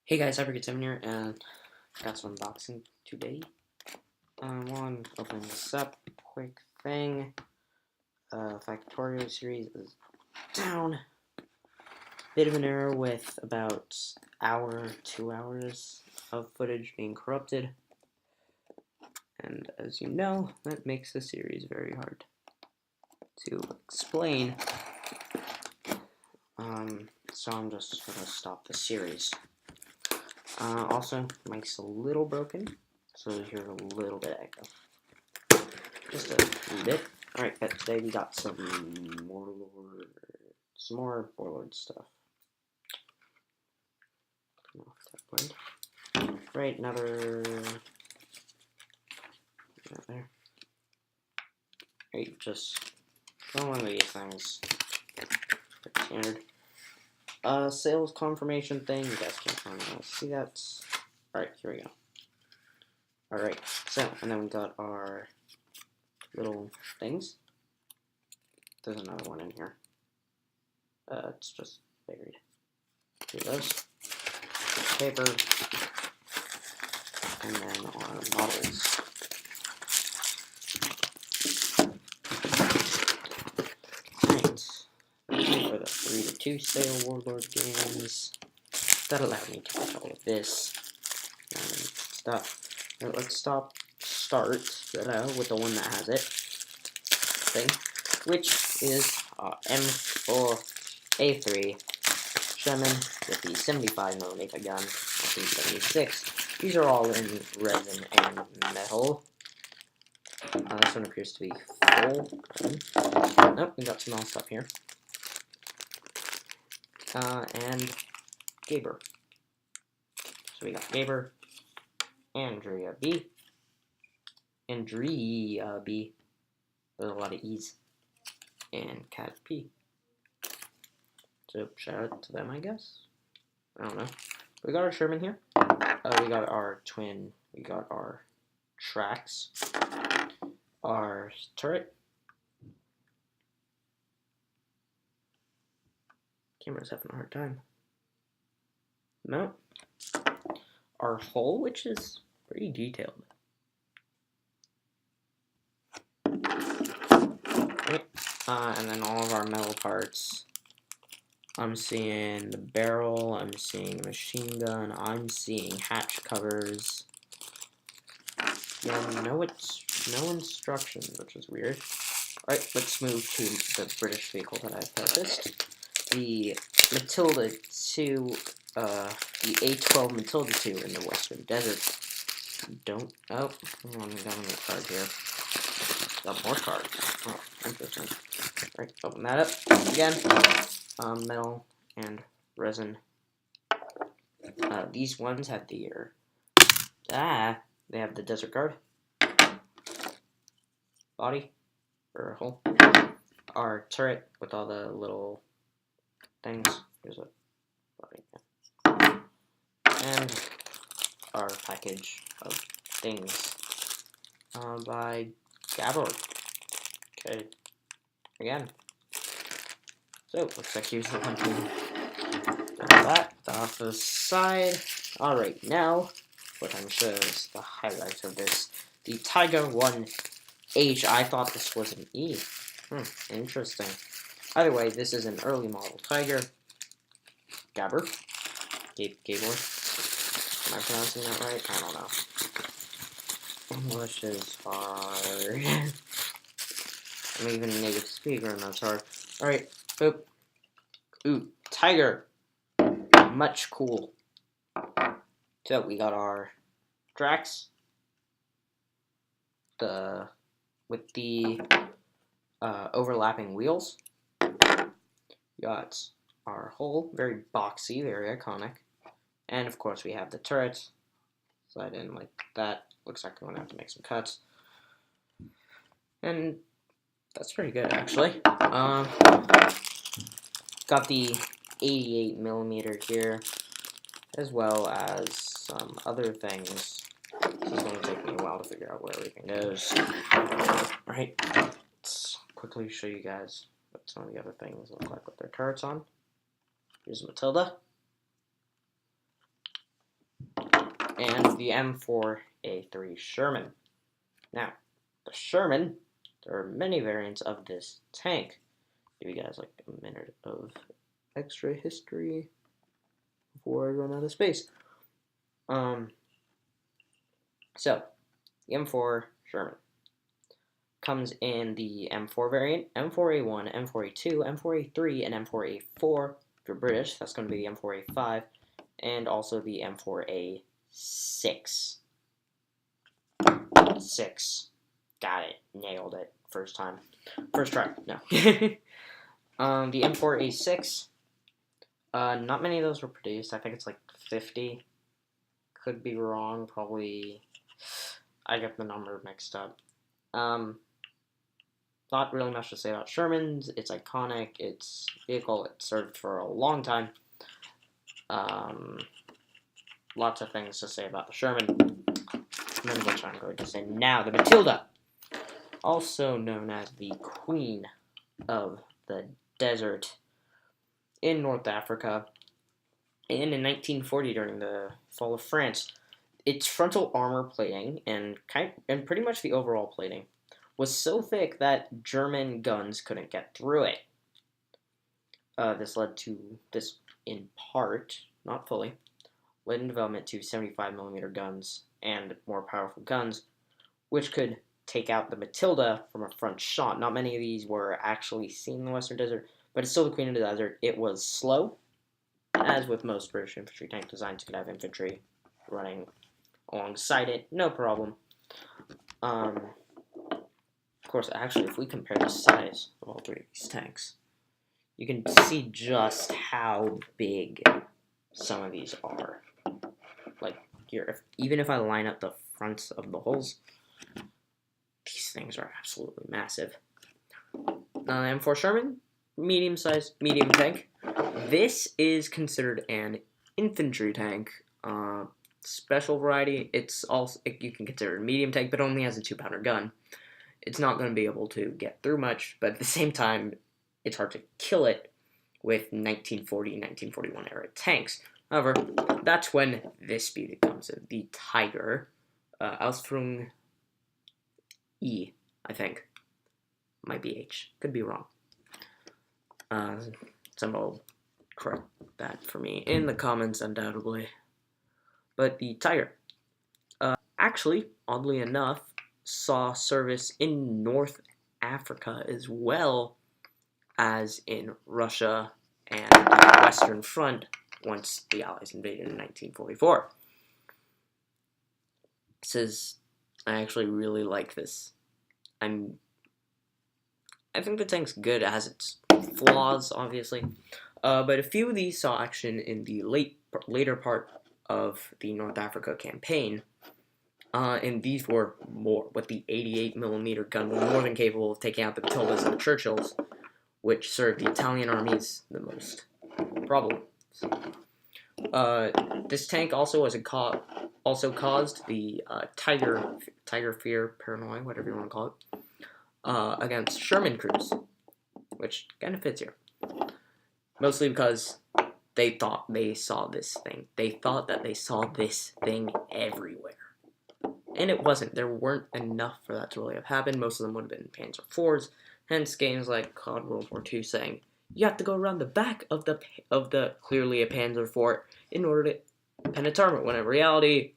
Hey guys, Hyperkid7 here, and got some unboxing today. One, opening this up, quick thing. Factorio series is down. Bit of an error with about hour, 2 hours of footage being corrupted. And as you know, that makes the series very hard to explain. So I'm just gonna stop the series. Also, mic's a little broken, so you hear a little bit of echo. Just a bit. Alright, but today we got some more Warlord stuff. Right, another... Right there. Right, just one of these things. Pretty standard. Sales confirmation thing. You guys can't see that. Alright, here we go. Alright, so, and then we got our little things. There's another one in here. It's just buried. Do those. Paper. And then our models. Right. For the 3-2 sale Warlord games. That allowed me to get all of this. And stuff. Now let's start with the one that has it. Thing. Which is M4A3 Sherman with the 75mm gun, 1976. These are all in resin and metal. This one appears to be full. Nope, we got some more stuff here. And Gaber. So we got Gaber, Andrea B, there's a lot of E's, and Cat P. So shout out to them, I guess. I don't know. We got our Sherman here. We got our twin. We got our tracks. Our turret. Camera's having a hard time. Mount. Our hull, which is pretty detailed. Right. And then all of our metal parts. I'm seeing the barrel, I'm seeing a machine gun, I'm seeing hatch covers. Yeah, no instructions, which is weird. Alright, let's move to the British vehicle that I purchased. The Matilda 2, the A12 Matilda 2 in the Western Desert. Oh, hang on, we got another card here. Got more cards. Oh, interesting. Alright, open that up again. Metal and resin. These ones have the they have the desert guard body or hole. Our turret with all the little things. Here's a body. And our package of things by Gabor. Okay, again. So, looks like here's the one get that off the side. Alright, now, what I'm sure is the highlight of this. The Tiger 1H. I thought this was an E. Interesting. Either way, this is an early model Tiger. Gabor. Gabor. Am I pronouncing that right? I don't know. English is hard. I'm even a native speaker and that's hard. Alright, boop. Ooh, Tiger. Much cool. So we got our Drax. With the overlapping wheels. Got our hull, very boxy, very iconic. And of course we have the turret. Slide in like that. Looks like I'm gonna have to make some cuts. And that's pretty good actually. Got the 88mm here, as well as some other things. This is going to take me a while to figure out where everything goes. Alright, let's quickly show you guys what some of the other things look like with their turrets on. Here's Matilda. and the M4A3 Sherman. Now, the Sherman, there are many variants of this tank. Give you guys like a minute of extra history before I run out of space. So, the M4 Sherman comes in the M4 variant, M4A1, M4A2, M4A3, and M4A4. If you're British, that's going to be the M4A5, and also the M4A6. 6. Got it. Nailed it. First time. First try. No. The M4A6. Not many of those were produced. I think it's like 50. Could be wrong. Probably. I get the number mixed up. Not really much to say about Sherman's. It's iconic. It's vehicle. It served for a long time. Lots of things to say about the Sherman. None of which I'm going to say now. The Matilda, also known as the Queen of the Desert in North Africa, and in 1940 during the fall of France, its frontal armor plating and pretty much the overall plating was so thick that German guns couldn't get through it. This led to this, in part, not fully, led in development to 75mm guns and more powerful guns, which could take out the Matilda from a front shot. Not many of these were actually seen in the Western Desert, but it's still the Queen of the Desert. It was slow, as with most British infantry tank designs. You could have infantry running alongside it, no problem. Of course, actually, if we compare the size of all three of these tanks, you can see just how big some of these are. Like, here, even if I line up the fronts of the holes, these things are absolutely massive. M4 Sherman, medium-sized, medium tank. This is considered an infantry tank. Special variety, it's also, you can consider it a medium tank, but only has a 2-pounder gun. It's not going to be able to get through much, but at the same time, it's hard to kill it with 1940, 1941 era tanks. However, that's when this beauty comes in. The Tiger, Ausführung E, I think. Might be H. Could be wrong. Someone will correct that for me in the comments, undoubtedly. But the Tiger, actually, oddly enough, saw service in North Africa as well as in Russia and the Western Front once the Allies invaded in 1944. I actually really like this. I think the tank's good. It has its flaws, obviously, but a few of these saw action in the later part of the North Africa campaign, and these were more, with the 88mm gun were more than capable of taking out the Matildas and the Churchills, which served the Italian armies the most problems. This tank also caused the Tiger fear, paranoia, whatever you want to call it, against Sherman crews, which kind of fits here. Mostly because they thought they saw this thing. They thought that they saw this thing everywhere. And it wasn't. There weren't enough for that to really have happened. Most of them would have been Panzer IVs. Hence, games like COD World War II saying, you have to go around the back of the clearly a Panzer IV in order to penetrate it. When in reality,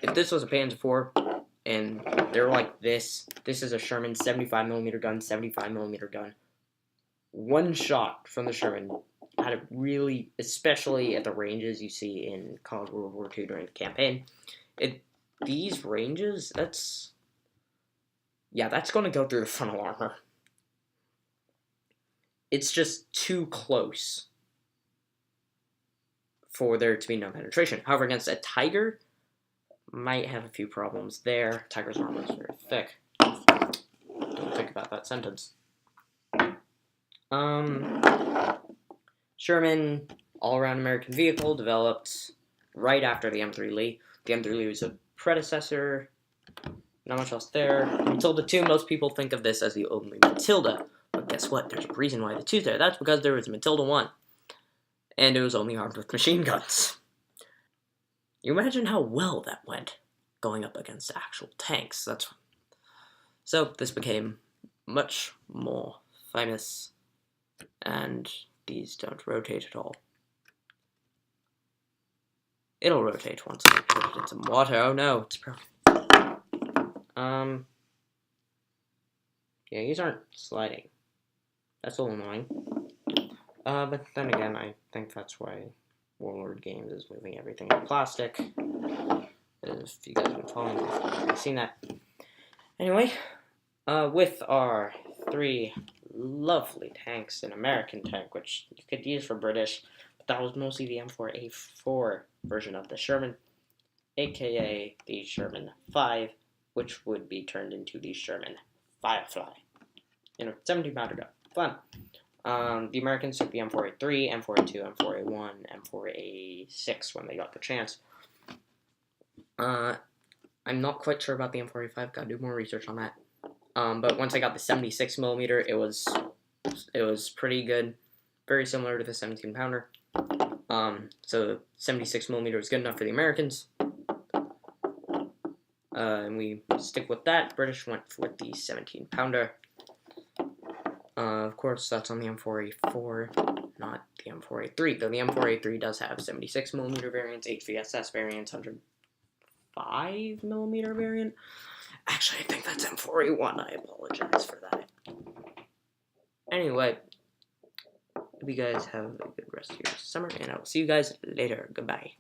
if this was a Panzer IV, and they're like this is a Sherman 75mm gun, 75mm gun. One shot from the Sherman had a really, especially at the ranges you see in COD World War II during the campaign, these ranges, that's going to go through the frontal armor. It's just too close for there to be no penetration. However, against a Tiger, might have a few problems there. Tiger's armor is very thick. Don't think about that sentence. Sherman, all-around American vehicle, developed right after the M3 Lee. The M3 Lee was a predecessor. Not much else there. Matilda 2, most people think of this as the only Matilda. But guess what? There's a reason why the 2's there. That's because there was Matilda 1. And it was only armed with machine guns. You imagine how well that went, going up against actual tanks. So this became much more famous, and these don't rotate at all. It'll rotate once I put it in some water. Oh no, it's broken. Yeah, these aren't sliding. That's a little annoying. But then again, I think that's why Warlord Games is moving everything in plastic. If you guys have been following, you've seen that. Anyway, with our 3 lovely tanks, an American tank, which you could use for British, but that was mostly the M4A4 version of the Sherman, aka the Sherman 5, which would be turned into the Sherman Firefly. 17-pounder gun. Fun. The Americans took the M4A3, M4A2, M4A1, M4A6 when they got the chance. I'm not quite sure about the M4A5. Gotta do more research on that. But once I got the 76mm, it was pretty good. Very similar to the 17-pounder. So 76mm is good enough for the Americans. And we stick with that. British went with the 17-pounder. Of course, that's on the M4A4, not the M4A3, though the M4A3 does have 76mm variants, HVSS variants, 105mm variant. Actually, I think that's M4A1. I apologize for that. Anyway, hope you guys have a good rest of your summer, and I will see you guys later. Goodbye.